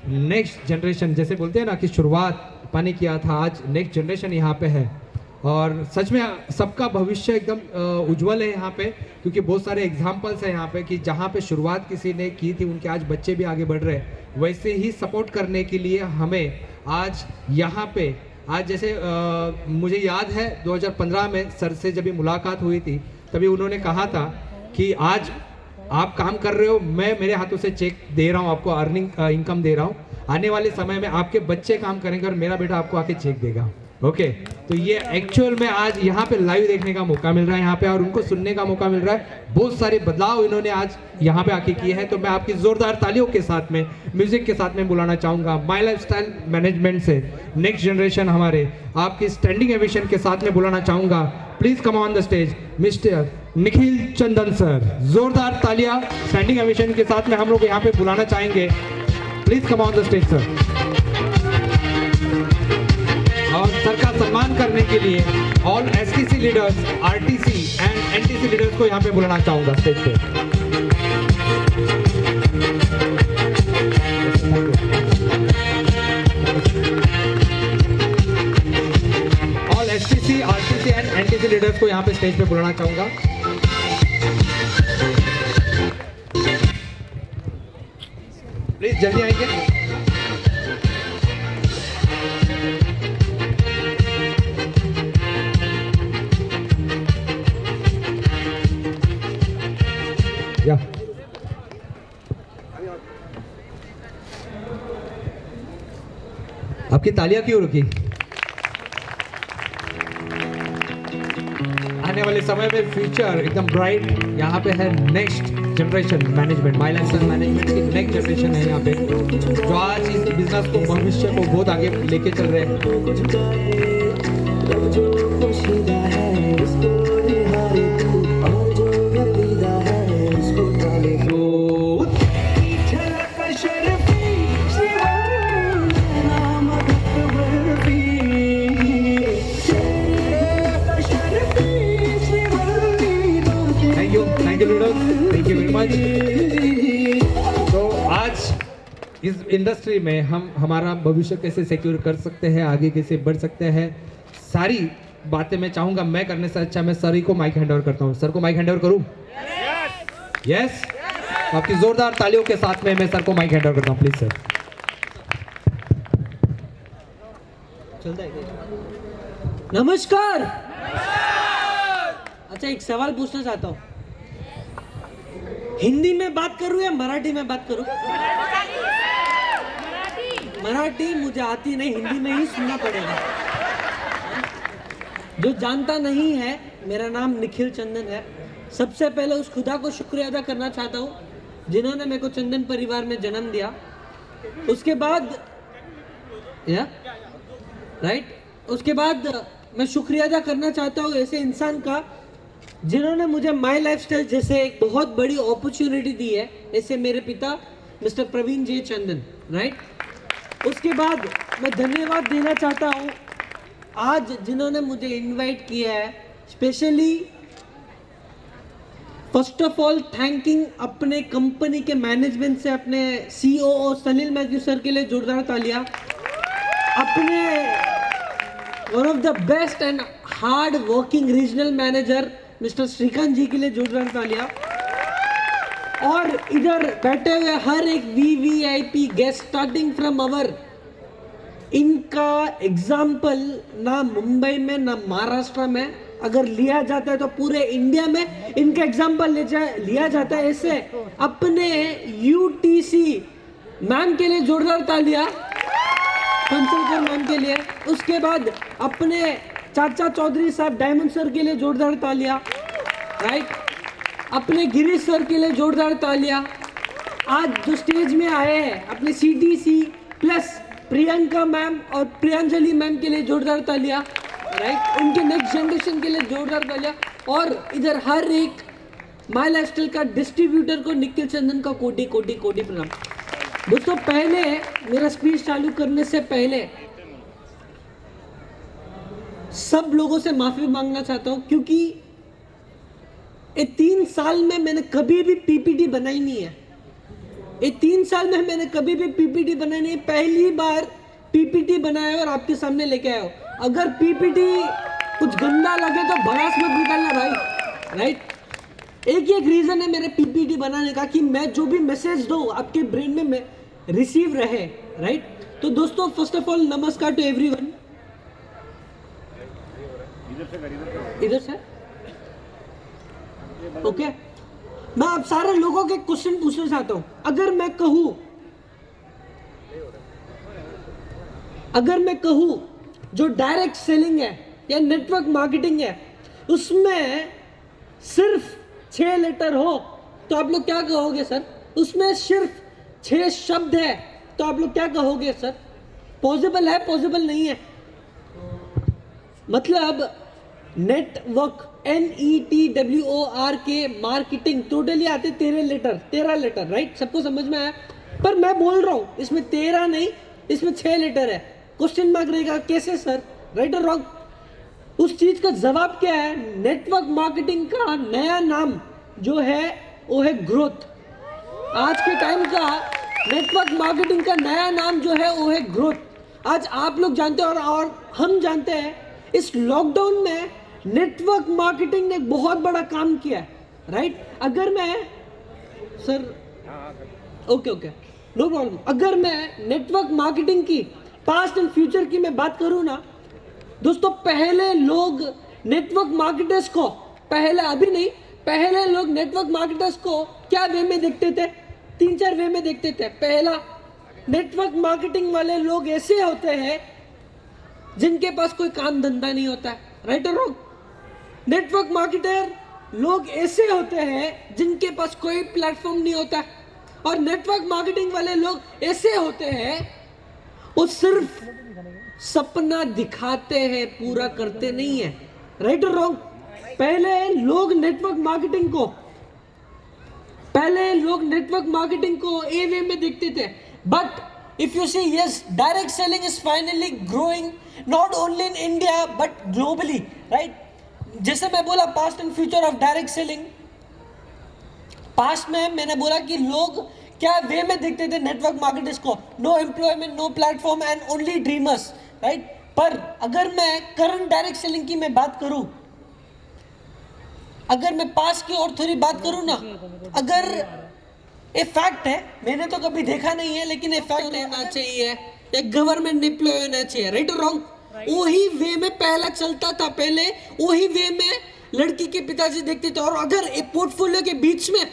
Next generation जैसे बोलते हैं ना कि शुरुआत पानी किया था, आज नेक्स्ट जनरेशन यहाँ पे है और सच में सबका भविष्य एकदम उज्जवल है यहाँ पे, क्योंकि बहुत सारे एग्जाम्पल्स हैं यहाँ पे कि जहाँ पे शुरुआत किसी ने की थी उनके आज बच्चे भी आगे बढ़ रहे हैं। वैसे ही सपोर्ट करने के लिए हमें आज यहाँ पे आज जैसे मुझे याद है 2015 में सर से जब भी मुलाकात हुई थी तभी उन्होंने कहा था कि आज आप काम कर रहे हो, मैं मेरे हाथों से चेक दे रहा हूँ आपको, अर्निंग इनकम दे रहा हूँ, आने वाले समय में आपके बच्चे काम करेंगे और मेरा बेटा आपको आके चेक देगा। ओके तो ये एक्चुअल में आज यहाँ पे लाइव देखने का मौका मिल रहा है यहाँ पे और उनको सुनने का मौका मिल रहा है। बहुत सारे बदलाव इन्होंने आज यहाँ पे आके किए हैं, तो मैं आपकी जोरदार तालियों के साथ में म्यूजिक के साथ में बुलाना चाहूंगा माई लाइफस्टाइल मैनेजमेंट से नेक्स्ट जनरेशन हमारे आपकी स्टैंडिंग एविशन के साथ में बुलाना चाहूंगा। Please come on the stage mister Nikhil Chandan sir. जोरदार तालियां स्टैंडिंग एविशन के साथ में हम लोग यहाँ पे बुलाना चाहेंगे। Please come on the stage sir. और सर का सम्मान करने के लिए all STC leaders, RTC and NTC leaders को यहाँ पे बुलाना चाहूंगा स्टेज पे। All STC, RTC and NTC leaders को यहाँ पे स्टेज पे बुलाना चाहूंगा। प्लीज जल्दी आएंगे। आपकी तालियां क्यों रुकी? आने वाले समय में फ्यूचर एकदम ब्राइट यहाँ पे है। नेक्स्ट जनरेशन मैनेजमेंट, माई लाइफस्टाइल मैनेजमेंट की नेक्स्ट जनरेशन है यहाँ पे, जो आज इस बिजनेस को, भविष्य को बहुत आगे लेके चल रहे हैं। Thank you very much. तो आज इस इंडस्ट्री में हम हमारा भविष्य कैसे सिक्योर कर सकते हैं, आगे कैसे बढ़ सकते हैं, सारी बातें मैं चाहूंगा। मैं करने से अच्छा मैं सर ही को माइक हैंड ओवर करता हूं। सर को माइक हैंड ओवर करूं? यस। आपकी जोरदार तालियों के साथ में मैं सर को माइक हैंड ओवर करता हूं। Please sir. नमस्कार। अच्छा, एक सवाल पूछना चाहता हूँ, हिंदी में बात करूं या मराठी में बात करूं? मराठी मुझे आती नहीं, हिंदी में ही सुनना पड़ेगा। जो जानता नहीं है, मेरा नाम निखिल चंदन है। सबसे पहले उस खुदा को शुक्रिया अदा करना चाहता हूँ जिन्होंने मेरे को चंदन परिवार में जन्म दिया। उसके बाद उसके बाद मैं शुक्रिया अदा करना चाहता हूँ ऐसे इंसान का जिन्होंने मुझे माई लाइफस्टाइल जैसे एक बहुत बड़ी अपॉर्चुनिटी दी है, ऐसे मेरे पिता मिस्टर प्रवीण जे चंदन। राइट। उसके बाद मैं धन्यवाद देना चाहता हूँ आज जिन्होंने मुझे इनवाइट किया है, specially first of all thanking अपने कंपनी के मैनेजमेंट से, अपने सीईओ सनील मैथ्यू सर के लिए जोरदार तालियां, अपने one of the best and hard working regional manager mister Shrikant ji के लिए जोरदार तालियां, और इधर बैठे हुए हर एक VVIP guest starting from our, इनका एग्जाम्पल ना मुंबई में ना महाराष्ट्र में अगर लिया जाता है तो पूरे इंडिया में इनका एग्जाम्पल लिया जाता है। ऐसे अपने यूटीसी मैम के लिए जोरदार तालियां, कंसल्टर मैम के लिए। उसके बाद अपने चाचा चौधरी साहब डायमंड सर के लिए जोरदार तालियां। राइट। अपने गिरीश सर के लिए जोरदार तालियां। आज जो स्टेज में आए हैं अपने सीटीसी प्लस प्रियंका मैम और प्रियांजलि मैम के लिए जोरदार तालियां। राइट। उनके नेक्स्ट जनरेशन के लिए जोरदार तालियां। और इधर हर एक माई लाइफस्टाइल का डिस्ट्रीब्यूटर को निखिल चंदन का कोटि कोटि कोटि प्रणाम। दोस्तों, पहले मेरा स्पीच चालू करने से पहले सब लोगों से माफी मांगना चाहता हूं, क्योंकि ये 3 साल में मैंने कभी भी पीपीटी बनाई नहीं है। ये 3 साल में मैंने कभी भी पीपीटी बनाई नहीं, पहली बार पीपीटी बनाया और आपके सामने लेके आया हूं। अगर पीपीटी कुछ गंदा लगे तो भड़ास मत निकालना भाई, राइट। एक रीजन है मेरे पीपीटी बनाने का कि मैं जो भी मैसेज दूं आपके ब्रेन में रिसीव रहे, राइट। तो दोस्तों फर्स्ट ऑफ ऑल नमस्कार टू एवरीवन। इधर से ओके। मैं आप सारे लोगों के क्वेश्चन पूछना चाहता हूं। अगर मैं कहूं जो डायरेक्ट सेलिंग है या नेटवर्क मार्केटिंग है उसमें सिर्फ 6 लेटर हो तो आप लोग क्या कहोगे सर? उसमें सिर्फ 6 शब्द है तो आप लोग क्या कहोगे सर? पॉसिबल है, पॉसिबल नहीं है? मतलब नेटवर्क NETWORK मार्केटिंग टोटली आते 13 लेटर, राइट। सबको समझ में आया? पर मैं बोल रहा हूं इसमें 13 नहीं, इसमें 6 लेटर है। क्वेश्चन मार्क रहेगा, कैसे सर? राइट और रॉन्ग? उस चीज का जवाब क्या है? नेटवर्क मार्केटिंग का नया नाम जो है वो है ग्रोथ। आज के टाइम का नेटवर्क मार्केटिंग का नया नाम जो है वो है ग्रोथ। आज आप लोग जानते हैं और हम जानते हैं, इस लॉकडाउन में नेटवर्क मार्केटिंग ने बहुत बड़ा काम किया है, राइट। अगर मैं सर ओके नो प्रॉब्लम। अगर मैं नेटवर्क मार्केटिंग की पास्ट एंड फ्यूचर की मैं बात करूं ना दोस्तों, पहले लोग नेटवर्क मार्केटर्स को पहले लोग नेटवर्क मार्केटर्स को क्या वे में देखते थे? 3-4 वे में देखते थे। पहला, नेटवर्क मार्केटिंग वाले लोग ऐसे होते हैं जिनके पास कोई काम धंधा नहीं होता है, राइट और रॉन्ग? नेटवर्क मार्केटर लोग ऐसे होते हैं जिनके पास कोई प्लेटफॉर्म नहीं होता है। और नेटवर्क मार्केटिंग वाले लोग ऐसे होते हैं वो सिर्फ सपना दिखाते हैं, पूरा करते नहीं है, राइट और रॉन्ग? पहले लोग नेटवर्क मार्केटिंग को ए वे में देखते थे। But if you see, yes, direct selling is finally growing not only in India but globally, right. जैसे मैं बोला past and future of direct selling, past में मैंने बोला कि लोग क्या वे में देखते थे नेटवर्क मार्केटर्स को? No employment, no platform and only dreamers, right. पर अगर मैं करंट डायरेक्ट सेलिंग की मैं बात करूं, अगर मैं पास्ट की और थोड़ी बात करूं ना, अगर ये फैक्ट है, मैंने तो कभी देखा नहीं है लेकिन ये फैक्ट होना चाहिए, एक गवर्नमेंट एम्प्लॉय होना चाहिए, राइट और रॉन्ग? वही वे में पहला चलता था, पहले वही वे में लड़की के पिताजी देखते थे। और अगर एक पोर्टफोलियो के बीच में,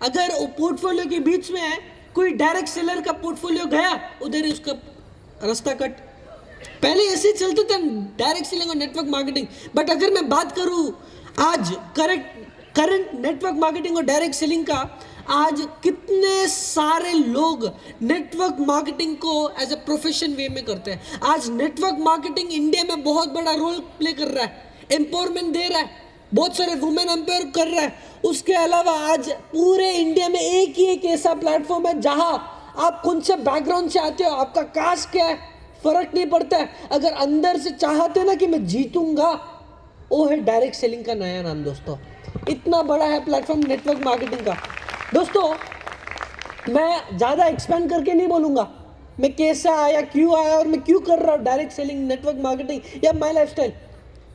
अगर वो पोर्टफोलियो के बीच में कोई डायरेक्ट सेलर का पोर्टफोलियो गया, उधर ही उसका रास्ता कट। पहले ऐसे चलते थे डायरेक्ट सेलिंग और नेटवर्क मार्केटिंग। बट अगर मैं बात करूं आज करंट नेटवर्क मार्केटिंग और डायरेक्ट सेलिंग का, आज कितने सारे लोग नेटवर्क मार्केटिंग को एज अ प्रोफेशन वे में करते हैं। आज नेटवर्क मार्केटिंग इंडिया में बहुत बड़ा रोल प्ले कर रहा है, एम्पावरमेंट दे रहा है, बहुत सारे वुमेन एम्पावर कर रहा है। उसके अलावा आज पूरे इंडिया में एक ऐसा प्लेटफॉर्म है जहां आप कौन से बैकग्राउंड से आते हो, आपका कास्ट क्या है, फर्क नहीं पड़ता है। अगर अंदर से चाहते ना कि मैं जीतूंगा, वो है डायरेक्ट सेलिंग का नया नाम दोस्तों। इतना बड़ा है प्लेटफॉर्म नेटवर्क मार्केटिंग का। दोस्तों मैं ज़्यादा एक्सपेंड करके नहीं बोलूँगा मैं कैसा आया, क्यों आया और मैं क्यों कर रहा हूँ डायरेक्ट सेलिंग, नेटवर्क मार्केटिंग या माई लाइफस्टाइल।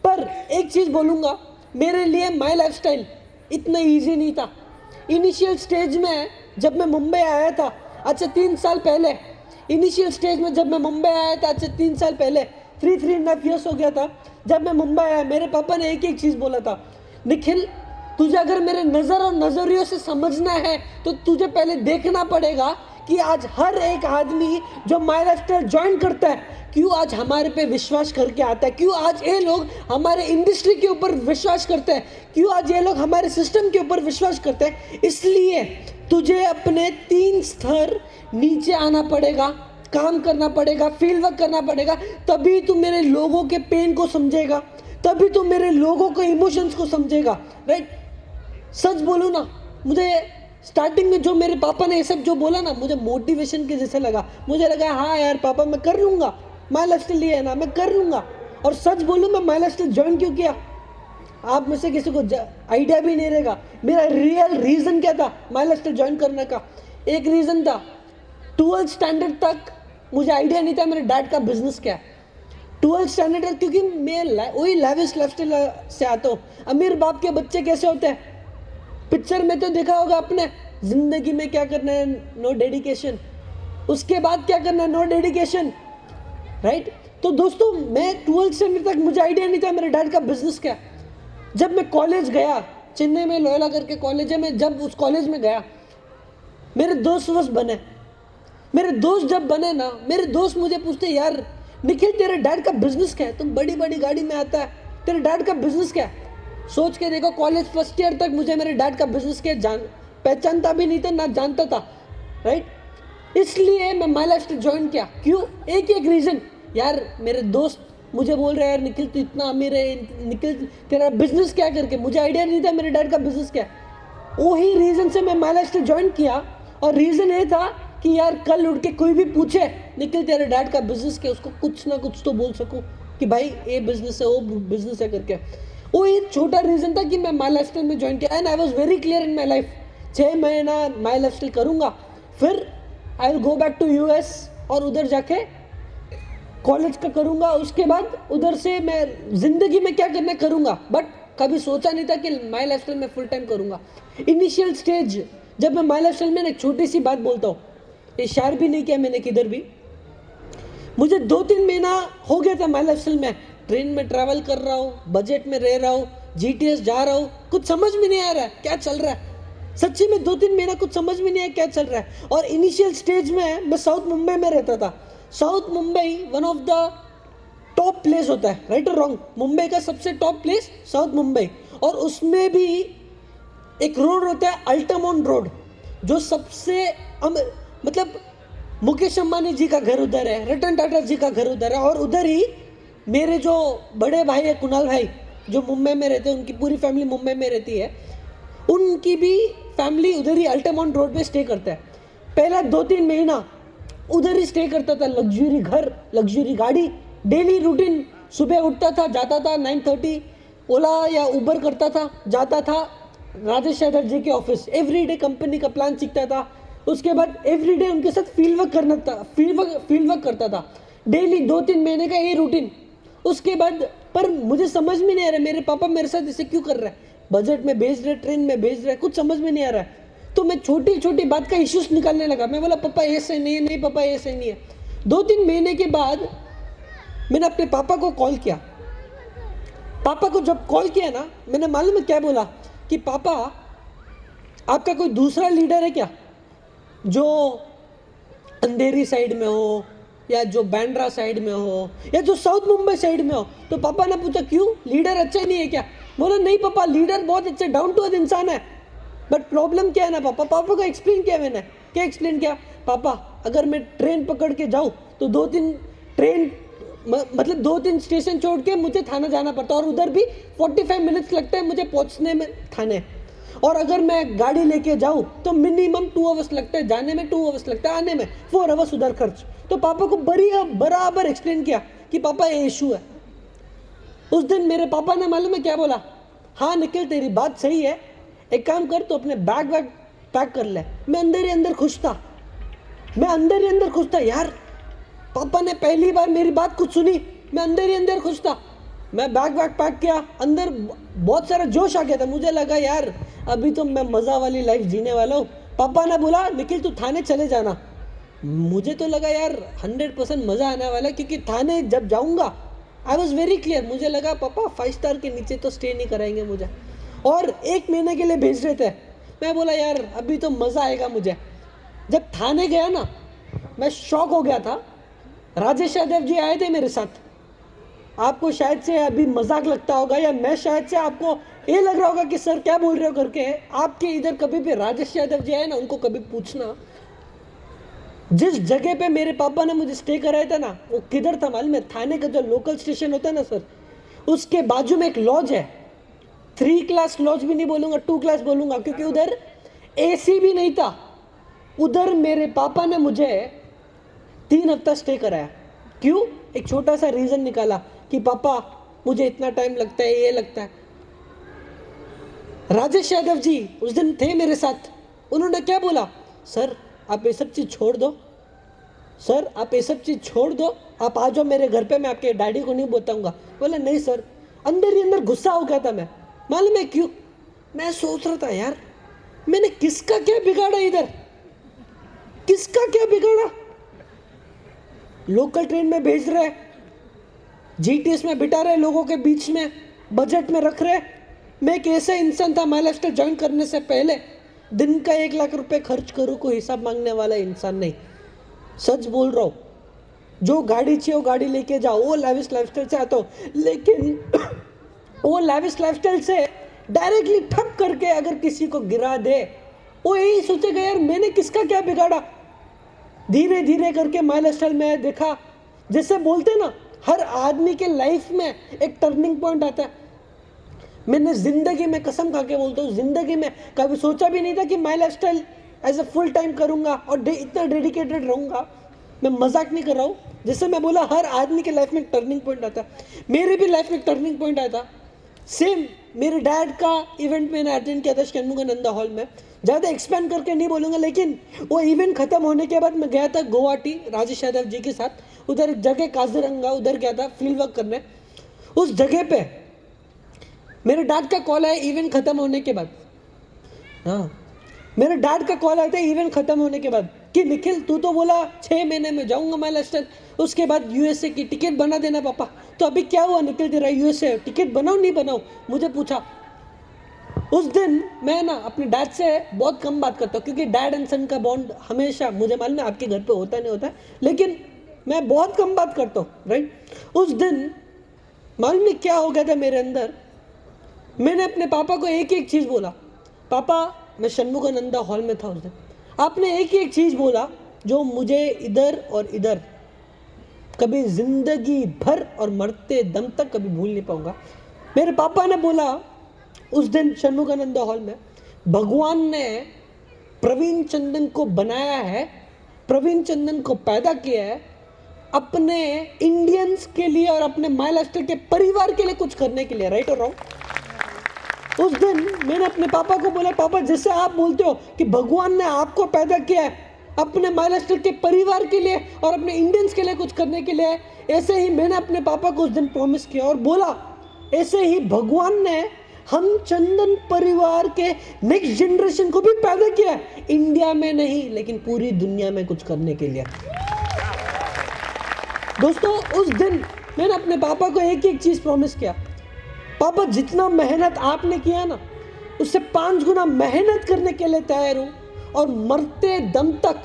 पर एक चीज़ बोलूँगा, मेरे लिए माई लाइफस्टाइल इतना इजी नहीं था। इनिशियल स्टेज में जब मैं मुंबई आया था, अच्छा 3 साल पहले, इनिशियल स्टेज में जब मैं मुंबई आया था, अच्छा 3 साल पहले, 3.5 ईयर्स हो गया था जब मैं मुंबई आया। मेरे पापा ने एक चीज़ बोला था, निखिल तुझे अगर मेरे नज़र और नज़रियों से समझना है तो तुझे पहले देखना पड़ेगा कि आज हर एक आदमी जो माई लाइफस्टाइल ज्वाइन करता है, क्यों आज हमारे पे विश्वास करके आता है, क्यों आज ये लोग हमारे इंडस्ट्री के ऊपर विश्वास करते हैं, क्यों आज ये लोग हमारे सिस्टम के ऊपर विश्वास करते हैं। इसलिए तुझे अपने 3 स्तर नीचे आना पड़ेगा, काम करना पड़ेगा, फील्ड वर्क करना पड़ेगा, तभी तू मेरे लोगों के पेन को समझेगा, तभी तू मेरे लोगों के इमोशंस को समझेगा, राइट। सच बोलूँ ना, मुझे स्टार्टिंग में जो मेरे पापा ने ये सब जो बोला ना, मुझे मोटिवेशन के जैसे लगा। मुझे लगा हाँ यार पापा मैं कर लूँगा, माई लाइफस्टाइल ये है ना, मैं कर लूँगा। और सच बोलूँ मैं माई लाइफस्टाइल ज्वाइन क्यों किया, आप में से किसी को आइडिया भी नहीं रहेगा। मेरा रियल रीज़न क्या था माई लाइफस्टाइल ज्वाइन करने का। एक रीज़न था, 12th स्टैंडर्ड तक मुझे आइडिया नहीं था मेरे डैड का बिजनेस क्या है। 12th स्टैंडर्ड तक, क्योंकि मैं वही लैविश लाइफस्टाइल से आता हूँ। अमीर बाप के बच्चे कैसे होते हैं, पिक्चर में तो देखा होगा आपने, जिंदगी में क्या करना है, नो डेडिकेशन, उसके बाद क्या करना है, नो डेडिकेशन, राइट। तो दोस्तों मैं 12th स्टैंडर्ड तक मुझे आइडिया नहीं था मेरे डैड का बिजनेस क्या है। जब मैं कॉलेज गया, चेन्नई में लोयोला करके कॉलेज है, मैं जब उस कॉलेज में गया, मेरे दोस्त वस्त बने। मेरे दोस्त जब बने ना, मेरे दोस्त मुझे पूछते, यार निखिल तेरे डैड का बिजनेस क्या है, तुम बड़ी बड़ी गाड़ी में आता है, तेरे डैड का बिजनेस क्या है। सोच के देखो, कॉलेज फर्स्ट ईयर तक मुझे मेरे डैड का बिजनेस क्या पहचानता भी नहीं था, ना जानता था, राइट। इसलिए मैं माई लाइफस्टाइल ज्वाइन किया। क्यों? एक रीज़न, यार मेरे दोस्त मुझे बोल रहे हैं, यार निखिल तू इतना अमीर है, निखिल तेरा बिजनेस क्या करके, मुझे आइडिया नहीं था मेरे डैड का बिजनेस क्या है। वही रीज़न से मैं माई लाइफस्टाइल ज्वाइन किया। और रीज़न ये था कि यार कल उठ के कोई भी पूछे निखिल तेरे डैड का बिजनेस क्या, उसको कुछ ना कुछ तो बोल सकूं कि भाई ये बिजनेस है, वो बिजनेस है करके। वो एक छोटा रीज़न था कि मैं माई लाइफस्टाइल में ज्वाइन किया। And I was very clear in my life, 6 महीना माई लाइफस्टाइल करूँगा, फिर I will go back to US और उधर जाके कॉलेज का करूँगा। उसके बाद उधर से मैं ज़िंदगी में क्या करना करूँगा, बट कभी सोचा नहीं था कि माई लाइफस्टाइल में फुल टाइम करूँगा। इनिशियल स्टेज जब मैं माई लाइफस्टाइल में एक छोटी सी बात बोलता हूँ, ये शेयर भी नहीं किया मैंने किधर भी, मुझे 2-3 महीना हो गया था माई लाइफस्टाइल में, ट्रेन में ट्रैवल कर रहा हूँ, बजट में रह रहा हूँ, GTS जा रहा हूँ, कुछ समझ में नहीं आ रहा है क्या चल रहा है। सच्ची में 2-3 महीना कुछ समझ में नहीं आया क्या चल रहा है। और इनिशियल स्टेज में मैं साउथ मुंबई में रहता था। South Mumbai one of the top place होता है, राइट और रॉन्ग, मुंबई का सबसे टॉप प्लेस साउथ मुंबई। और उसमें भी एक रोड होता है अल्टामाउंट रोड, जो सबसे मतलब मुकेश अंबानी जी का घर उधर है, रतन टाटा जी का घर उधर है। और उधर ही मेरे जो बड़े भाई है कुणाल भाई, जो मुंबई में रहते हैं, उनकी पूरी फैमिली मुंबई में रहती है, उनकी भी फैमिली उधर ही अल्टामाउंट रोड पे स्टे करता है। पहला 2-3 महीना उधर ही स्टे करता था, लग्जरी घर, लग्जरी गाड़ी, डेली रूटीन, सुबह उठता था, जाता था 9:30, ओला या उबर करता था, जाता था राजेश यादव जी के ऑफिस, एवरीडे कंपनी का प्लान सीखता था। उसके बाद एवरीडे उनके साथ फील्ड वर्क करना था, फील्ड वर्क करता था डेली, 2-3 महीने का ये रूटीन। उसके बाद पर मुझे समझ में नहीं आ रहा मेरे पापा मेरे साथ इसे क्यों कर रहे हैं, बजट में भेज रहे, ट्रेन में भेज रहे, कुछ समझ में नहीं आ रहा है। तो मैं छोटी छोटी बात का इश्यूज निकालने लगा। मैं बोला पापा ये सही नहीं है, नहीं पापा ये सही नहीं है। 2-3 महीने के बाद मैंने अपने पापा को कॉल किया। पापा को जब कॉल किया ना, मैंने मालूम है क्या बोला कि पापा आपका कोई दूसरा लीडर है क्या, जो अंधेरी साइड में हो, या जो बैंड्रा साइड में हो, या जो साउथ मुंबई साइड में हो। तो पापा ने पूछा क्यों, लीडर अच्छा नहीं है क्या? बोला नहीं पापा, लीडर बहुत अच्छा डाउन टू अर्थ इंसान है, बट प्रॉब्लम क्या है ना पापा। पापा को एक्सप्लेन किया मैंने। क्या एक्सप्लेन किया? पापा अगर मैं ट्रेन पकड़ के जाऊँ तो 2-3 ट्रेन मतलब 2-3 स्टेशन छोड़ के मुझे थाना जाना पड़ता है, और उधर भी 45 मिनट्स लगता है मुझे पहुँचने में थाने। और अगर मैं गाड़ी लेके जाऊँ तो मिनिमम 2 आवर्स लगता है जाने में, 2 आवर्स लगता है आने में, 4 आवर्स उधर खर्च। तो पापा को बराबर एक्सप्लेन किया कि पापा ये इशू है। उस दिन मेरे पापा ने मालूम है क्या बोला? हाँ निखिल तेरी बात सही है, एक काम कर तो अपने बैग वैग पैक कर ले। मैं अंदर ही अंदर खुश था, मैं अंदर ही अंदर खुश था यार, पापा ने पहली बार मेरी बात कुछ सुनी। मैं अंदर ही अंदर खुश था। मैं बैग वैग पैक किया, अंदर बहुत सारा जोश आ गया था। मुझे लगा यार अभी तो मैं मज़ा वाली लाइफ जीने वाला हूँ। पापा ने बोला निखिल तू थाने चले जाना। मुझे तो लगा यार 100% मज़ा आने वाला है, क्योंकि थाने जब जाऊँगा आई वॉज वेरी क्लियर, मुझे लगा पापा 5 स्टार के नीचे तो स्टे नहीं कराएंगे मुझे, और 1 महीने के लिए भेज रहे थे। मैं बोला यार अभी तो मज़ा आएगा मुझे। जब थाने गया ना, मैं शॉक हो गया था। राजेश यादव जी आए थे मेरे साथ। आपको शायद से अभी मजाक लगता होगा, या मैं शायद से आपको ये लग रहा होगा कि सर क्या बोल रहे हो करके। आपके इधर कभी भी राजेश यादव जी आए ना, उनको कभी पूछना जिस जगह पे मेरे पापा ने मुझे स्टे कराया था ना, वो किधर था मालूम है? थाने का जो लोकल स्टेशन होता है ना सर, उसके बाजू में एक लॉज है। 3 क्लास लॉज भी नहीं बोलूँगा, 2 क्लास बोलूँगा, क्योंकि उधर AC भी नहीं था। उधर मेरे पापा ने मुझे 3 हफ्ता स्टे कराया। क्यों? एक छोटा सा रीज़न निकाला कि पापा मुझे इतना टाइम लगता है, ये लगता है। राजेश यादव जी उस दिन थे मेरे साथ। उन्होंने क्या बोला? सर आप ये सब चीज़ छोड़ दो, सर आप ये सब चीज़ छोड़ दो, आप आ जाओ मेरे घर पे, मैं आपके डैडी को नहीं बताऊंगा। बोले नहीं सर। अंदर ही अंदर गुस्सा हो गया था मैं, मालूम है क्यों? मैं सोच रहा था यार मैंने किसका क्या बिगाड़ा इधर, किसका क्या बिगाड़ा? लोकल ट्रेन में भेज रहे, जीटीएस में बिठा रहे, लोगों के बीच में बजट में रख रहे। मैं एक ऐसा इंसान था माइलस्टार ज्वाइन करने से पहले दिन का 1 लाख रुपए खर्च करूँ, कोई हिसाब मांगने वाला इंसान नहीं। सच बोल रहा हूँ, जो गाड़ी चाहिए वो गाड़ी लेके जाओ, वो लैविश लाइफस्टाइल से आता हूँ, लेकिन वो लैविश लाइफस्टाइल से डायरेक्टली ठप करके अगर किसी को गिरा दे, वो यही सोचेगा यार मैंने किसका क्या बिगाड़ा। धीरे धीरे करके माइलस्टाइल में देखा, जैसे बोलते ना हर आदमी के लाइफ में एक टर्निंग पॉइंट आता है। मैंने जिंदगी में कसम खा के बोलता हूँ, जिंदगी में कभी सोचा भी नहीं था कि माइलस्टाइल एज ए फुल टाइम करूंगा और इतना डेडिकेटेड रहूंगा। मैं मजाक नहीं कर रहा हूँ। जैसे मैं बोला हर आदमी के लाइफ में एक टर्निंग पॉइंट आता है, मेरे भी लाइफ में एक टर्निंग पॉइंट आया था। सेम मेरे डैड का इवेंट मैंने अटेंड किया था षणमुगानंदा हॉल में। ज़्यादा एक्सपेंड करके नहीं बोलूँगा, लेकिन वो इवेंट खत्म होने के बाद मैं गया था गुवाहाटी राजेश यादव जी के साथ। उधर एक जगह काजीरंगा, उधर गया था फील्ड वर्क करने। उस जगह पे मेरे डैड का कॉल आया इवेंट खत्म होने के बाद। हाँ, मेरे डैड का कॉल आया था इवेंट खत्म होने के बाद कि निखिल तू तो बोला 6 महीने में जाऊंगा माइलस्टाइल, उसके बाद यूएसए की टिकट बना देना पापा। तो अभी क्या हुआ निखिल तेरा यूएसए टिकट बनाओ नहीं बनाओ, मुझे पूछा। उस दिन मैं ना अपने डैड से बहुत कम बात करता हूँ, क्योंकि डैड एंड सन का बॉन्ड हमेशा, मुझे मालूम है आपके घर पे होता नहीं होता, लेकिन मैं बहुत कम बात करता हूँ, राइट। उस दिन मालूम नहीं क्या हो गया था मेरे अंदर, मैंने अपने पापा को एक एक चीज़ बोला। पापा मैं षणमुगानंदा हॉल में था उस दिन, आपने एक एक चीज़ बोला जो मुझे इधर और इधर कभी जिंदगी भर और मरते दम तक कभी भूल नहीं पाऊंगा। मेरे पापा ने बोला उस दिन षणमुगानंदा हॉल में, भगवान ने प्रवीण चंदन को बनाया है, प्रवीण चंदन को पैदा किया है अपने इंडियंस के लिए और अपने माइलस्टाइल के परिवार के लिए कुछ करने के लिए, राइट और रॉन्ग। उस दिन मैंने अपने पापा को बोला, पापा जैसे आप बोलते हो कि भगवान ने आपको पैदा किया है अपने माइलस्टाइल के परिवार के लिए और अपने इंडियंस के लिए कुछ करने के लिए, ऐसे ही मैंने अपने पापा को उस दिन प्रॉमिस किया और बोला ऐसे ही भगवान ने हम चंदन परिवार के नेक्स्ट जनरेशन को भी पैदा किया है, इंडिया में नहीं लेकिन पूरी दुनिया में कुछ करने के लिए। दोस्तों उस दिन मैंने अपने पापा को एक एक चीज प्रॉमिस किया, पापा जितना मेहनत आपने किया ना उससे 5 गुना मेहनत करने के लिए तैयार हूं और मरते दम तक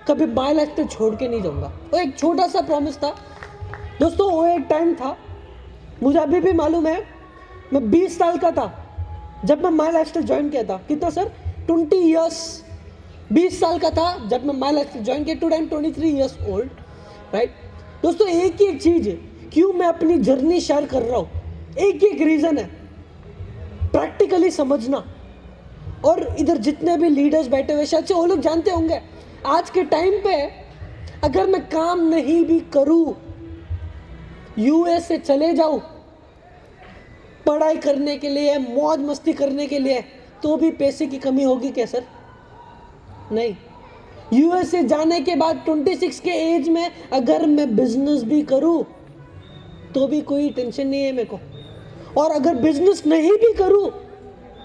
कभी माइलस्टाइल छोड़ के नहीं जाऊंगा। वो एक छोटा सा प्रॉमिस था दोस्तों, वो एक टाइम था, मुझे अभी भी मालूम है, मैं 20 साल का था जब मैं माइलस्टाइल ज्वाइन किया था। कितना सर? 20 ईयर्स, 20 साल का था जब मैं माइलस्टाइल ज्वाइन किया। Today I am 23 years old, right. दोस्तों एक ही एक चीज क्यों मैं अपनी जर्नी शेयर कर रहा हूँ, एक एक रीजन है, प्रैक्टिकली समझना। और इधर जितने भी लीडर्स बैठे हुए शायद से वो लोग जानते होंगे, आज के टाइम पे अगर मैं काम नहीं भी करूं, यूएस से चले जाऊं पढ़ाई करने के लिए, मौज मस्ती करने के लिए, तो भी पैसे की कमी होगी क्या सर? नहीं। यूएस से जाने के बाद 26 के एज में अगर मैं बिजनेस भी करूं तो भी कोई टेंशन नहीं है मेरे को, और अगर बिजनेस नहीं भी करूं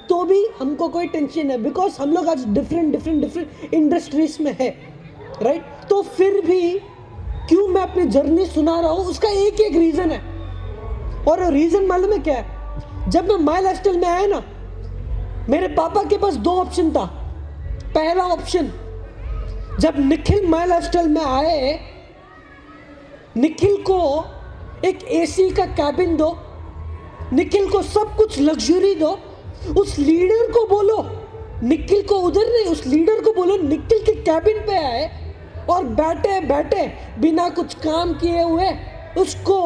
तो भी हमको कोई टेंशन है, बिकॉज हम लोग आज डिफरेंट इंडस्ट्रीज में है, राइट। तो फिर भी क्यों मैं अपनी जर्नी सुना रहा हूं, उसका एक एक रीजन है। और रीजन मालूम है क्या है? जब मैं माइलस्टाइल में आया ना, मेरे पापा के पास 2 ऑप्शन था। पहला ऑप्शन, जब निखिल माइलस्टाइल में आए, निखिल को एक एसी का कैबिन दो, निखिल को सब कुछ लग्जरी दो, उस लीडर को बोलो, निखिल को उधर नहीं, उस लीडर को बोलो निखिल के कैबिन पे आए और बैठे बैठे बिना कुछ काम किए हुए उसको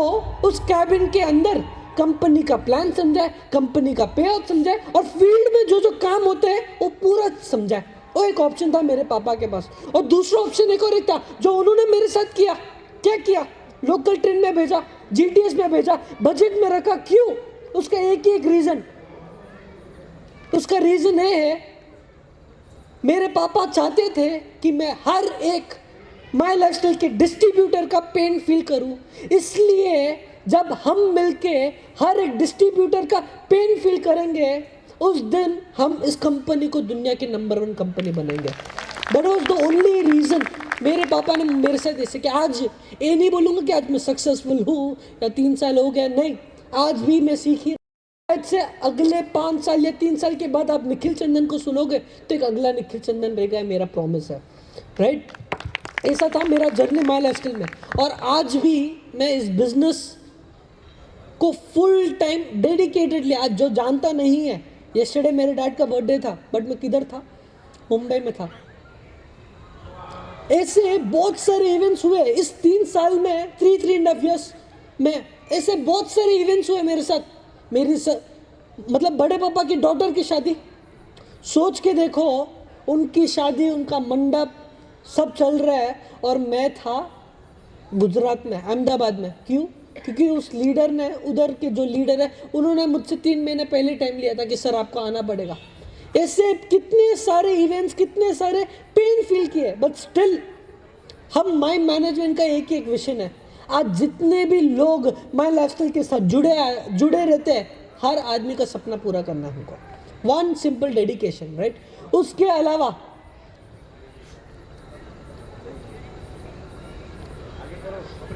उस कैबिन के अंदर कंपनी का प्लान समझाए, कंपनी का पे आउट समझाए और फील्ड में जो जो काम होते हैं वो पूरा समझाए। वो एक ऑप्शन था मेरे पापा के पास। और दूसरा ऑप्शन एक और एक था जो उन्होंने मेरे साथ किया। क्या किया? लोकल ट्रेन में भेजा, जीटीएस में भेजा, बजट में रखा। क्यों? उसका एक ही एक रीजन, उसका रीजन है मेरे पापा चाहते थे कि मैं हर एक माय लाइफस्टाइल के डिस्ट्रीब्यूटर का पेन फील करूं, इसलिए जब हम मिलके हर एक डिस्ट्रीब्यूटर का पेन फील करेंगे उस दिन हम इस कंपनी को दुनिया की नंबर 1 कंपनी बनेंगे। That was the only reason मेरे पापा ने मेरे साथ ऐसे कि आज ये नहीं बोलूँगा कि आज मैं सक्सेसफुल हूँ या 3 साल हो गया, नहीं, आज भी मैं सीख ही, आज से अगले 5 साल या 3 साल के बाद आप निखिल चंदन को सुनोगे तो एक अगला निखिल चंदन रहेगा, मेरा प्रॉमिस है, राइट। ऐसा था मेरा जर्नी माय लाइफस्टाइल में, और आज भी मैं इस बिजनेस को फुल टाइम डेडिकेटेडली, आज जो जानता नहीं है, यस्टरडे मेरे डैड का बर्थडे था बट मैं किधर था, मुंबई में था। ऐसे बहुत सारे इवेंट्स हुए इस 3 साल में, 3.5 years में, ऐसे बहुत सारे इवेंट्स हुए मेरे साथ। मतलब बड़े पापा की डॉटर की शादी, सोच के देखो, उनकी शादी, उनका मंडप सब चल रहा है और मैं था गुजरात में, अहमदाबाद में। क्यों? क्योंकि उस लीडर ने, उधर के जो लीडर है, उन्होंने मुझसे 3 महीने पहले टाइम लिया था कि सर आपको आना पड़ेगा। ऐसे कितने सारे इवेंट्स, कितने सारे पेन फील किए, बट स्टिल हम माय मैनेजमेंट का एक विजन है। आज जितने भी लोग माय लाइफस्टाइल के साथ जुड़े रहते हैं, हर आदमी का सपना पूरा करना है हमको, 1 सिंपल डेडिकेशन, राइट। उसके अलावा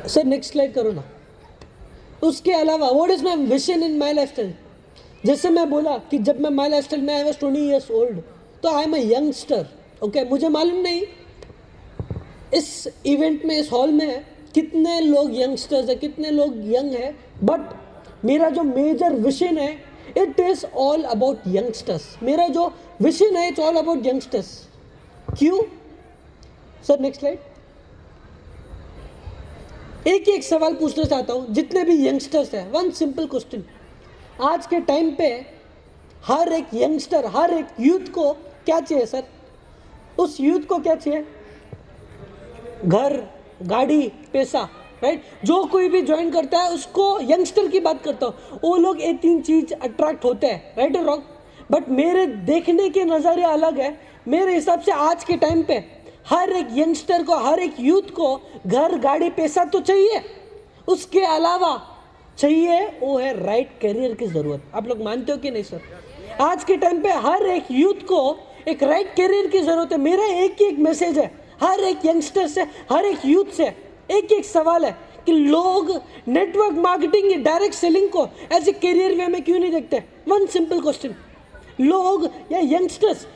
सर नेक्स्ट स्लाइड करो ना। उसके अलावा what is my vision in my lifestyle, जैसे मैं बोला कि जब मैं माय लाइफस्टाइल में आई वाज 20 years ओल्ड, तो I am a youngster, okay. मुझे मालूम नहीं इस इवेंट में, इस हॉल में कितने लोग यंगस्टर्स है, कितने लोग यंग है, बट मेरा जो मेजर विजन है, it is all about youngsters. मेरा जो विजन है, इट्स ऑल अबाउट यंगस्टर्स। क्यों? Sir next slide. एक सवाल पूछना चाहता हूं जितने भी यंगस्टर्स हैं, 1 सिंपल क्वेश्चन। आज के टाइम पे हर एक यंगस्टर, हर एक यूथ को क्या चाहिए सर? उस यूथ को क्या चाहिए? घर, गाड़ी, पैसा, राइट। जो कोई भी ज्वाइन करता है उसको, यंगस्टर की बात करता हूँ, वो लोग ये 3 चीज अट्रैक्ट होते हैं, राइट और रॉन्ग। बट मेरे देखने के नज़रिया अलग है। मेरे हिसाब से आज के टाइम पे हर एक यंगस्टर को, हर एक यूथ को घर, गाड़ी, पैसा तो चाहिए, उसके अलावा चाहिए वो है राइट करियर की ज़रूरत। आप लोग मानते हो कि नहीं सर? आज के टाइम पे हर एक यूथ को एक राइट करियर की ज़रूरत है। मेरा एक मैसेज है हर एक यंगस्टर से, हर एक यूथ से, एक सवाल है कि लोग नेटवर्क मार्केटिंग, डायरेक्ट सेलिंग को एज ए करियर वे में क्यों नहीं देखते? 1 सिंपल क्वेश्चन। लोग या यंगस्टर्स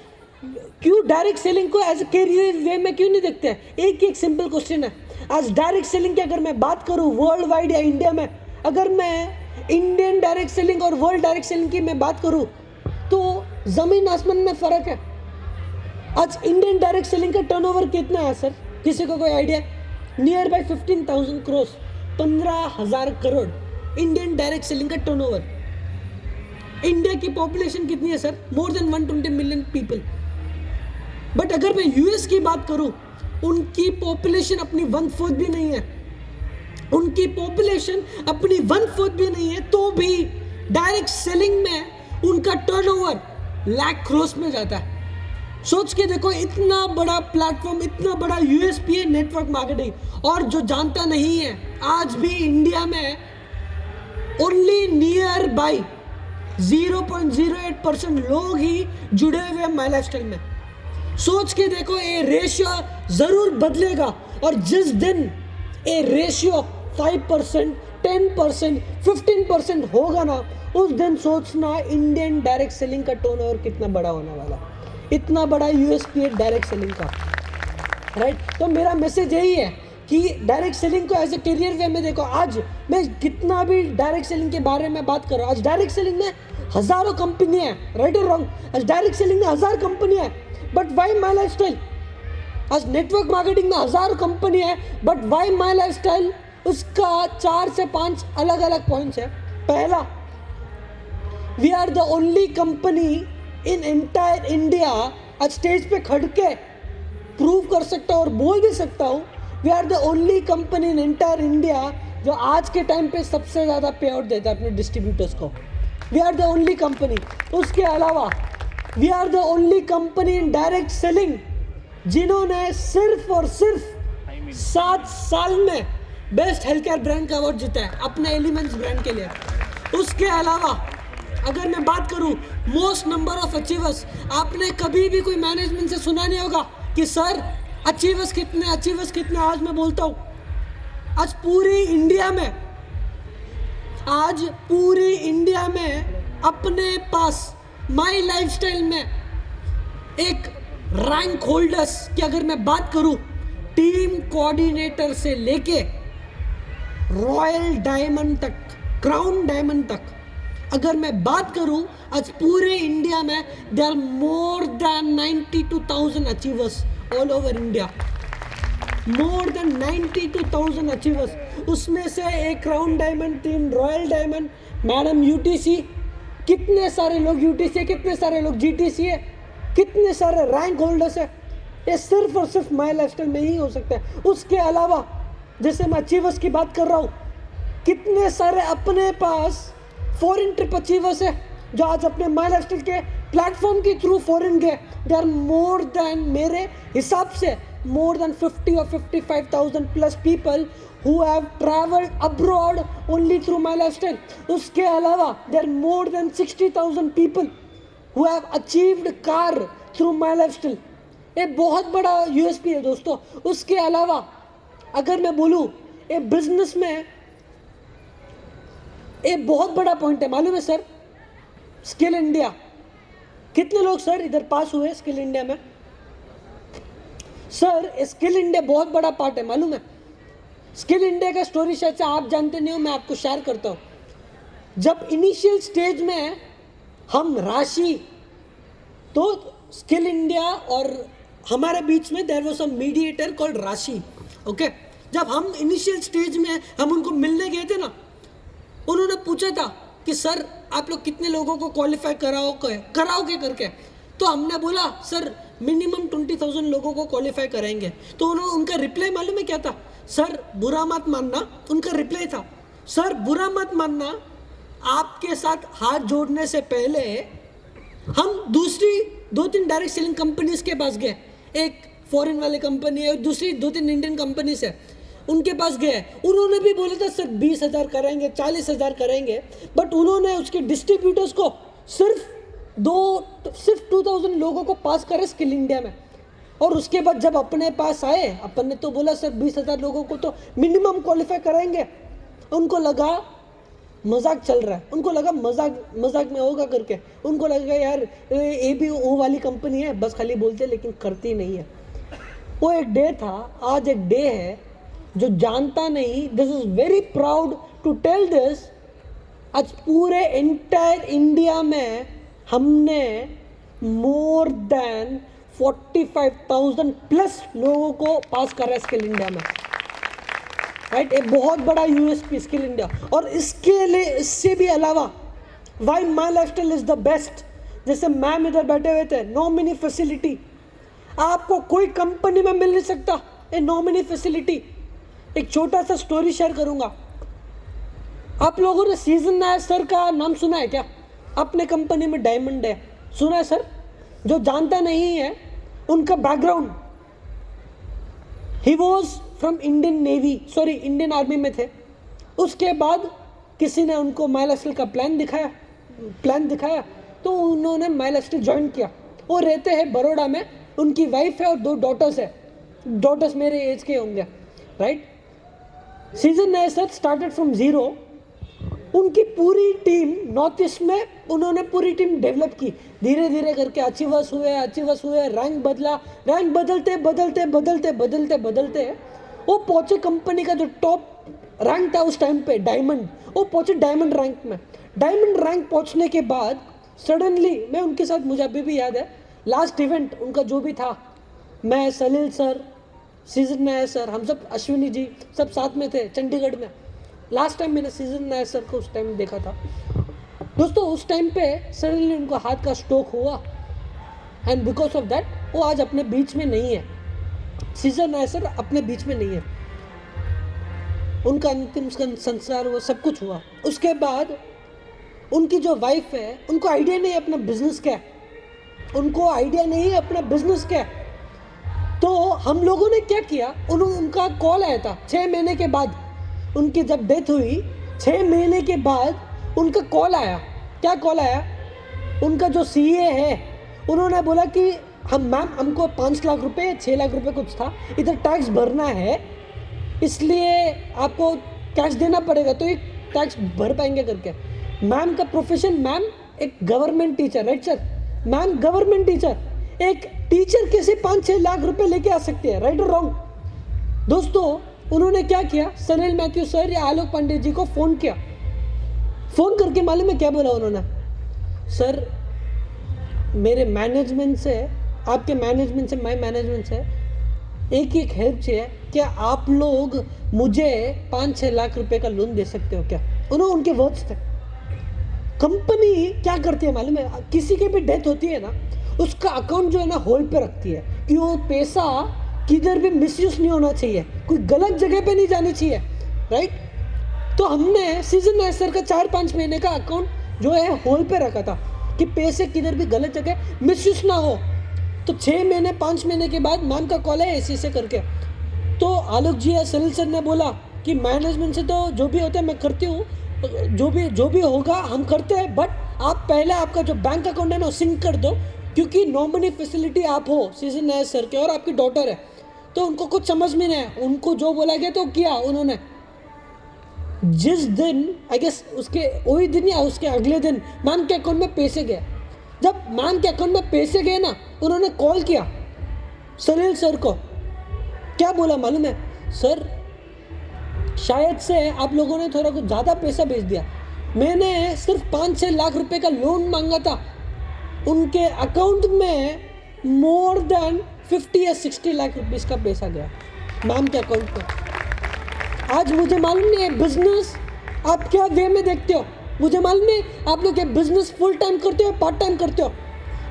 क्यों डायरेक्ट सेलिंग को एज ए करियर वे में क्यों नहीं देखते? एक सिंपल क्वेश्चन है। आज डायरेक्ट सेलिंग की अगर मैं बात करूं वर्ल्ड वाइड या इंडिया में, अगर मैं इंडियन डायरेक्ट सेलिंग और वर्ल्ड डायरेक्ट सेलिंग की मैं बात करूं तो ज़मीन आसमान में फ़र्क है। आज इंडियन डायरेक्ट सेलिंग का टर्नओवर कितना है सर? किसी को कोई idea? Near by 15,000 crores, 15,000 crore Indian direct selling का टर्नओवर। इंडिया की पॉपुलेशन कितनी है sir? More than 120 million people. But अगर मैं यूएस की बात करूं, उनकी पॉपुलेशन अपनी 1/4 भी नहीं है, उनकी पॉपुलेशन अपनी 1/4 भी नहीं है, तो भी डायरेक्ट सेलिंग में उनका टर्नओवर लाख crores में जाता है। सोच के देखो, इतना बड़ा प्लेटफॉर्म, इतना बड़ा यूएसपी है नेटवर्क मार्केटिंग। और जो जानता नहीं है, आज भी इंडिया में ओनली नियर बाई 0.08% लोग ही जुड़े हुए हैं माय लाइफस्टाइल में। सोच के देखो, ये रेशियो जरूर बदलेगा, और जिस दिन ये रेशियो 5%, 10%, 15% होगा ना, उस दिन सोचना इंडियन डायरेक्ट सेलिंग का टर्नओवर कितना बड़ा होने वाला। इतना बड़ा यूएसपी है डायरेक्ट सेलिंग का, राइट। तो मेरा मैसेज यही है कि डायरेक्ट सेलिंग को एज ए करियर वे में देखो। आज मैं कितना भी डायरेक्ट सेलिंग के बारे में बात कर रहा हूँ, आज डायरेक्ट सेलिंग में हज़ारों कंपनी है, राइट और रॉन्ग। आज डायरेक्ट सेलिंग में 1000 कंपनी है, बट वाई माय लाइफस्टाइल? आज नेटवर्क मार्केटिंग में 1000 कंपनी है, बट वाई माय लाइफस्टाइल? उसका 4 से 5 अलग अलग पॉइंट्स है। पहला, we are the only company in entire India, आज स्टेज पे खड़ के प्रूव कर सकता हूँ और बोल भी सकता हूँ, we are the only company in entire India जो आज के टाइम पे सबसे ज़्यादा पे आउट देता है अपने डिस्ट्रीब्यूटर्स को। We are the only company. उसके अलावा we are the only company in direct selling जिन्होंने सिर्फ और सिर्फ 7 साल में बेस्ट हेल्थ केयर ब्रांड का अवार्ड जीता है अपने एलिमेंट्स ब्रांड के लिए। उसके अलावा अगर मैं बात करूं मोस्ट नंबर ऑफ अचीवर्स, आपने कभी भी कोई मैनेजमेंट से सुना नहीं होगा कि सर अचीवर्स कितने। आज मैं बोलता हूं, आज पूरी इंडिया में अपने पास माई लाइफस्टाइल में एक रैंक होल्डर्स की अगर मैं बात करूं, टीम कोऑर्डिनेटर से लेके रॉयल डायमंड तक, क्राउन डायमंड तक अगर मैं बात करूं, आज पूरे इंडिया में there are more than 92,000 achievers all over India, more than 92,000 achievers. उसमें से एक crown diamond, 3 royal diamond, madam UTC, कितने सारे लोग यूटीसी है, कितने सारे लोग जीटीसी है, कितने सारे रैंक होल्डर्स है। ये सिर्फ और सिर्फ माई लाइफस्टाइल में ही हो सकता है। उसके अलावा जैसे मैं अचीवर्स की बात कर रहा हूँ, कितने सारे अपने पास फॉरेन ट्रिप अचीवर्स है जो आज अपने माई लाइफस्टाइल के प्लेटफॉर्म के थ्रू फॉरेन गए। दे आर मोर देन, मेरे हिसाब से more than 50 or 55,000 plus people who have traveled abroad only through my lifestyle. उसके अलावा there are more than 60,000 people who have achieved car through my lifestyle. ये बहुत बड़ा USP है दोस्तों। उसके अलावा अगर मैं बोलूँ, ये बिजनेस में एक बहुत बड़ा पॉइंट है, मालूम है सर? स्किल इंडिया, कितने लोग सर इधर पास हुए स्किल इंडिया में? सर स्किल इंडिया बहुत बड़ा पार्ट है, मालूम है? स्किल इंडिया का स्टोरी शायद से आप जानते नहीं हो, मैं आपको शेयर करता हूँ। जब इनिशियल स्टेज में हम राशि, तो स्किल इंडिया और हमारे बीच में there was some mediator called Rashi, okay. जब हम इनिशियल स्टेज में हम उनको मिलने गए थे ना, उन्होंने पूछा था कि सर आप लोग कितने लोगों को क्वालिफाई कराओगे करके। तो हमने बोला सर मिनिमम 20,000 लोगों को क्वालिफाई कराएंगे। तो उनका रिप्लाई मालूम है क्या था? सर बुरा मत मानना, उनका रिप्लाई था, सर बुरा मत मानना, आपके साथ हाथ जोड़ने से पहले हम दूसरी 2-3 डायरेक्ट सेलिंग कंपनीज के पास गए। एक फॉरेन वाली कंपनी है, दूसरी 2-3 इंडियन कंपनीज है, उनके पास गए। उन्होंने भी बोला था सर 20,000 करेंगे, 40,000 करेंगे, बट उन्होंने उसके डिस्ट्रीब्यूटर्स को सिर्फ 2,000 लोगों को पास करे स्किल इंडिया में। और उसके बाद जब अपने पास आए, अपन ने तो बोला सर 20,000 लोगों को तो मिनिमम क्वालिफाई कराएंगे। उनको लगा मजाक चल रहा है, उनको लगा मजाक में होगा करके, उनको लगा यार ये भी वो वाली कंपनी है, बस खाली बोलते लेकिन करती नहीं है। वो एक डे था, आज एक डे है जो जानता नहीं। This is very proud to tell this. आज पूरे एंटायर इंडिया में हमने मोर देन 45,000 प्लस लोगों को पास करा है स्किल इंडिया में, राइट। एक बहुत बड़ा यूएसपी स्किल इंडिया। और इसके लिए, इससे भी अलावा why my lifestyle is the best, जैसे मैम इधर बैठे हुए थे, नॉमिनी फैसिलिटी आपको कोई कंपनी में मिल नहीं सकता। ए नॉमिनी फैसिलिटी, एक छोटा सा स्टोरी शेयर करूंगा। आप लोगों ने सीजन नायर सर का नाम सुना है क्या? अपने कंपनी में डायमंड है, सुना है सर? जो जानता नहीं है उनका background, he was from Indian navy, sorry Indian army में थे। उसके बाद किसी ने उनको माई लाइफस्टाइल का प्लान दिखाया तो उन्होंने माई लाइफस्टाइल ज्वाइन किया। वो रहते हैं बड़ौदा में, उनकी वाइफ है और 2 डॉटर्स है। डॉटर्स मेरे एज के होंगे, right. Season Nair sir started from 0। उनकी पूरी टीम नॉर्थ ईस्ट में, उन्होंने पूरी टीम डेवलप की, धीरे धीरे करके अचीवर्स हुए, रैंक बदला, रैंक बदलते वो पहुंचे कंपनी का जो टॉप रैंक था उस टाइम पे, डायमंड। वो पहुंचे डायमंड रैंक में। डायमंड रैंक पहुंचने के बाद सडनली मैं उनके साथ, मुझे अभी भी याद है लास्ट इवेंट उनका जो भी था, मैं, सलील सर, सीजन नायर सर, हम सब, अश्विनी जी, सब साथ में थे चंडीगढ़ में। लास्ट टाइम मैंने सीजन नायर सर को उस टाइम देखा था दोस्तों। उस टाइम पे सडनली उनको हाथ का स्ट्रोक हुआ एंड बिकॉज ऑफ दैट वो आज अपने बीच में नहीं है। सीजन नायर सर अपने बीच में नहीं है, उनका अंतिम संस्कार हुआ, सब कुछ हुआ। उसके बाद उनकी जो वाइफ है, उनको आइडिया नहीं है अपना बिजनेस क्या है। उनको आइडिया नहीं है अपना बिजनेस क्या है। तो हम लोगों ने क्या किया, उनका कॉल आया था 6 महीने के बाद, उनकी जब डेथ हुई 6 महीने के बाद उनका कॉल आया। क्या कॉल आया, उनका जो सीए है उन्होंने बोला कि मैम हमको 5 लाख रुपए 6 लाख रुपए कुछ था, इधर टैक्स भरना है, इसलिए आपको कैश देना पड़ेगा, तो ये टैक्स भर पाएंगे करके। मैम का प्रोफेशन, मैम एक government teacher, right sir, ma'am government teacher, एक टीचर कैसे 5-6 लाख रुपए लेके आ सकते हैं, राइट और रॉन्ग। दोस्तों उन्होंने क्या किया, सनील मैथ्यू सर या आलोक पांडे जी को फ़ोन किया। फ़ोन करके मालूम है क्या बोला उन्होंने, सर मेरे मैनेजमेंट से, आपके मैनेजमेंट से, माय मैनेजमेंट से एक हेल्प चाहिए, क्या आप लोग मुझे 5-6 लाख रुपए का लोन दे सकते हो क्या। उनके वर्ड्स थे। कंपनी क्या करती है मालूम है, किसी की भी डेथ होती है ना, उसका अकाउंट जो है ना होल्ड पे रखती है कि वो पैसा किधर भी मिसयूज नहीं होना चाहिए, कोई गलत जगह पे नहीं जानी चाहिए, राइट। तो हमने सीजन सर का 4-5 महीने का अकाउंट जो है होल्ड पे रखा था कि पैसे किधर भी गलत जगह मिसयूज ना हो। तो 6 महीने 5 महीने के बाद मैम का कॉल है ऐसे से करके, तो आलोक जी या सलील सर ने बोला कि मैनेजमेंट से तो जो भी होता है मैं करती हूँ, जो भी होगा हम करते हैं, बट आप पहले आपका जो बैंक अकाउंट है ना सिंक कर दो, क्योंकि नॉमिनी फैसिलिटी आप हो सीजन नए सर के और आपकी डॉटर है, तो उनको कुछ समझ में नहीं है, उनको जो बोला गया तो किया उन्होंने। जिस दिन आई गेस उसके वही दिन या उसके अगले दिन मैम के अकाउंट में पैसे गए। जब मैम के अकाउंट में पैसे गए ना, उन्होंने कॉल किया सलील सर को, क्या बोला मालूम है, सर शायद से आप लोगों ने थोड़ा कुछ ज़्यादा पैसा भेज दिया, मैंने सिर्फ 5-6 लाख रुपए का लोन मांगा था, उनके अकाउंट में मोर देन 50 या 60 लाख रुपीस का पैसा गया मैम के अकाउंट में। आज मुझे मालूम नहीं है बिजनेस आप क्या वे में देखते हो, मुझे मालूम नहीं आप लोग क्या बिजनेस फुल टाइम करते हो पार्ट टाइम करते हो,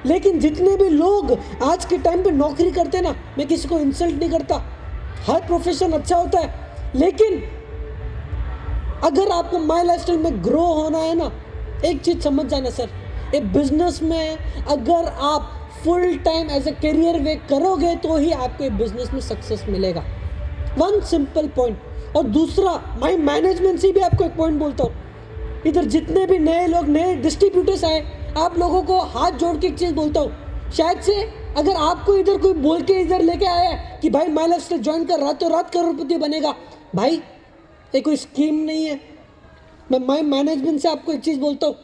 लेकिन जितने भी लोग आज के टाइम पे नौकरी करते हैं ना, मैं किसी को इंसल्ट नहीं करता, हर प्रोफेशन अच्छा होता है, लेकिन अगर आपको माय लाइफस्टाइल में ग्रो होना है ना, एक चीज़ समझ जाना सर, एक बिजनेस में अगर आप full time as a career way करोगे तो ही आपको बिजनेस में सक्सेस मिलेगा। One simple point. और दूसरा, माय मैनेजमेंट से भी आपको एक पॉइंट बोलता हूँ, इधर जितने भी नए लोग, नए डिस्ट्रीब्यूटर्स आए, आप लोगों को हाथ जोड़ के एक चीज़ बोलता हूँ, शायद से अगर आपको इधर कोई बोल के इधर लेके आया है कि भाई माय लाइफस्टाइल ज्वाइन कर, रातों रात करोड़पति बनेगा, भाई ये कोई स्कीम नहीं है। मैं माय मैनेजमेंट से आपको एक चीज़ बोलता हूँ,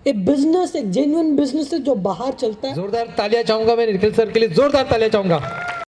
एक बिजनेस, एक जेन्युइन बिजनेस है जो बाहर चलता है। जोरदार तालियां चाहूंगा मैं निखिल सर के लिए, जोरदार तालियां चाहूंगा।